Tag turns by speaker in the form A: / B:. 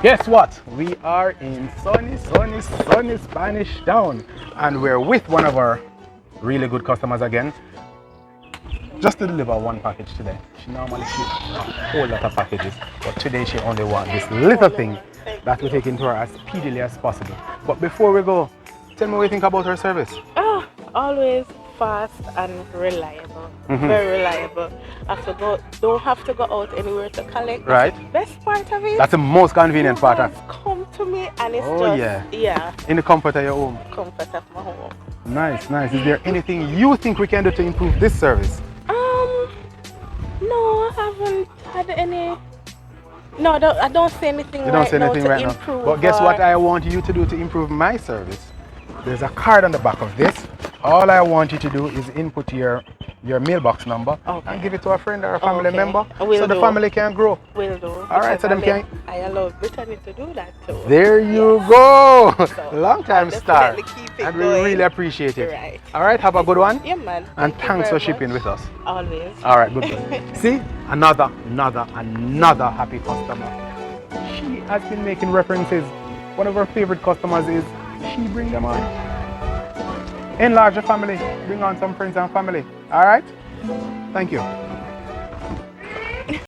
A: Guess what? We are in sunny Spanish Town, and we're with one of our really good customers again. Just to deliver one package today. She normally shoots a whole lot of packages, but today she only wants this little thing that will take into her as speedily as possible. But before we go, tell me what you think about her service.
B: Oh, always fast and reliable. Very reliable. Don't have to go out anywhere to collect.
A: Right.
B: That's the best part of it.
A: That's the most convenient part.
B: Just come to me and it's
A: Yeah. In the comfort of your home.
B: Comfort of my home.
A: Nice. Is there anything you think we can do to improve this service?
B: No, I haven't had any. No, I don't see anything.
A: You don't say anything right now. But guess what I want you to do to improve my service? There's a card on the back of this. All I want you to do is input your mailbox number and give it to a friend or a family member so the family can grow.
B: Will do.
A: All right, so them can.
B: I allow Brittany to do that too.
A: There you go. Long time star. And we
B: going.
A: really appreciate it.
B: Right.
A: All right, have a good one.
B: Yeah, man.
A: And
B: Thank you
A: thanks for
B: very
A: shipping
B: much.
A: with us.
B: Always.
A: All right, good. See, another happy customer. She has been making references. One of her favorite customers is she bring them on. Enlarge your family. Bring on some friends and family. All right? Thank you.